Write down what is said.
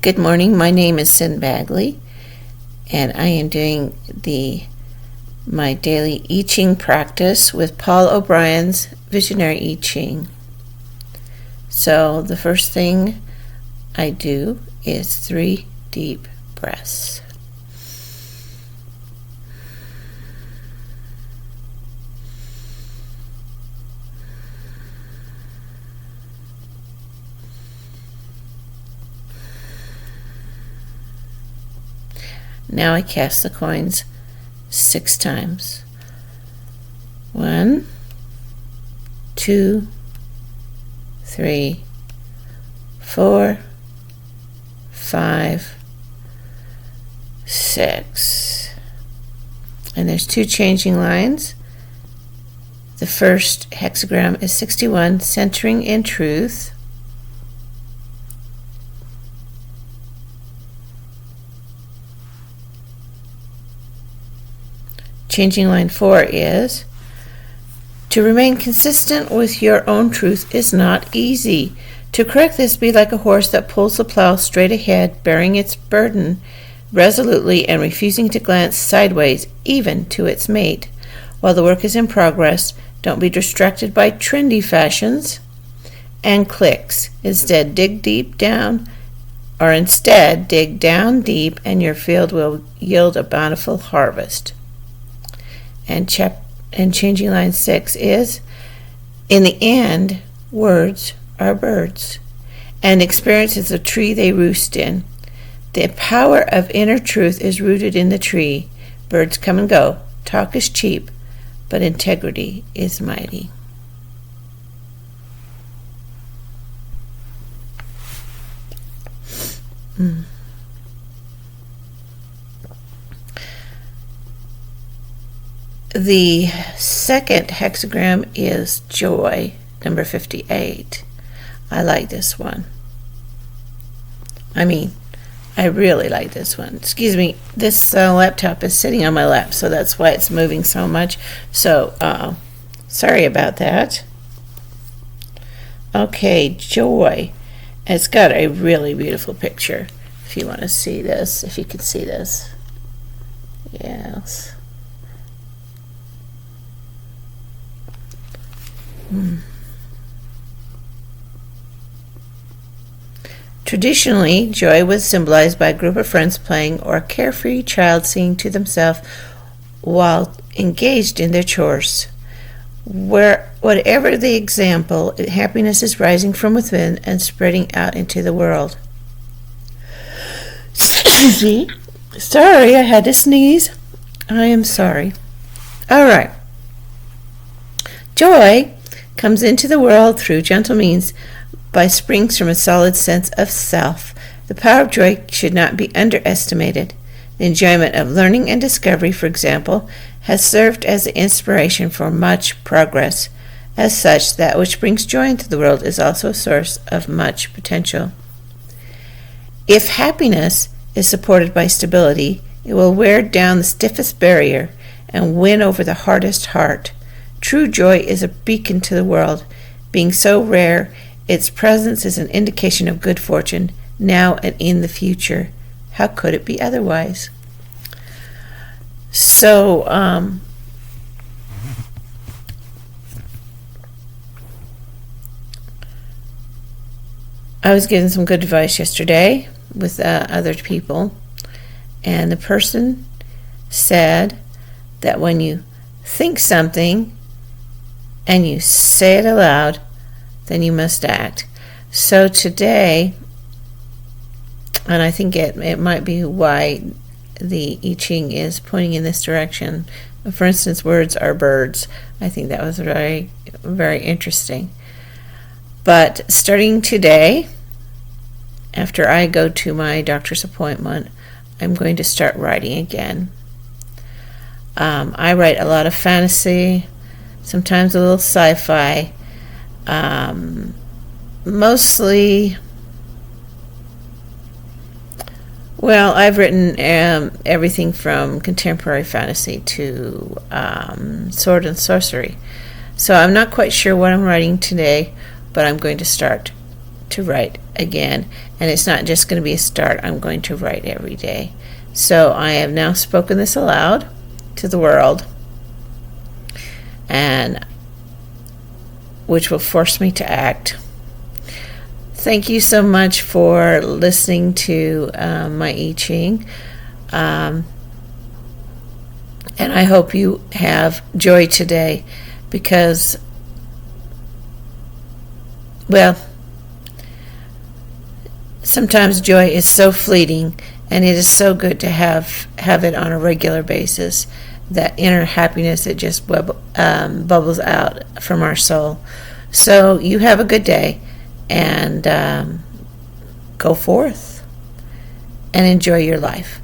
Good morning, my name is Sin Bagley, and I am doing my daily I Ching practice with Paul O'Brien's Visionary I Ching. So the first thing I do is 3 deep breaths. Now I cast the coins 6 times. 1, 2, 3, 4, 5, 6. And there's 2 changing lines. The first hexagram is 61, centering in truth. Changing line 4 is, to remain consistent with your own truth is not easy. To correct this, be like a horse that pulls the plow straight ahead, bearing its burden resolutely and refusing to glance sideways, even to its mate. While the work is in progress, don't be distracted by trendy fashions and clicks. Instead, dig down deep, and your field will yield a bountiful harvest. And changing line 6 is, in the end, words are birds, and experience is a tree they roost in. The power of inner truth is rooted in the tree. Birds come and go. Talk is cheap, but integrity is mighty. The second hexagram is joy, number 58. I like this one. I really like this one. Excuse me, this laptop is sitting on my lap, so that's why it's moving so much. So, sorry about that. Okay, joy. It's got a really beautiful picture. If you want to see this, if you can see this. Yes. Traditionally, joy was symbolized by a group of friends playing or a carefree child singing to themselves while engaged in their chores. Whatever the example, happiness is rising from within and spreading out into the world. Excuse me. Sorry, I had to sneeze. I am sorry. All right. Joy comes into the world through gentle means by springs from a solid sense of self. The power of joy should not be underestimated. The enjoyment of learning and discovery, for example, has served as the inspiration for much progress. As such, that which brings joy into the world is also a source of much potential. If happiness is supported by stability, it will wear down the stiffest barrier and win over the hardest heart. True joy is a beacon to the world. Being so rare, its presence is an indication of good fortune, now and in the future. How could it be otherwise? So, I was given some good advice yesterday with other people, and the person said that when you think something and you say it aloud, then you must act. So today, and I think it might be why the I Ching is pointing in this direction. For instance, words are birds. I think that was very, very interesting. But starting today, after I go to my doctor's appointment, I'm going to start writing again. I write a lot of fantasy, sometimes a little sci-fi, mostly, well, I've written everything from contemporary fantasy to sword and sorcery. So I'm not quite sure what I'm writing today, but I'm going to start to write again. And it's not just going to be a start. I'm going to write every day. So I have now spoken this aloud to the world, and which will force me to act. Thank you so much for listening to my I Ching. And I hope you have joy today, because, well, sometimes joy is so fleeting, and it is so good to have it on a regular basis, that inner happiness that just bubbles out from our soul. So you have a good day, and go forth and enjoy your life.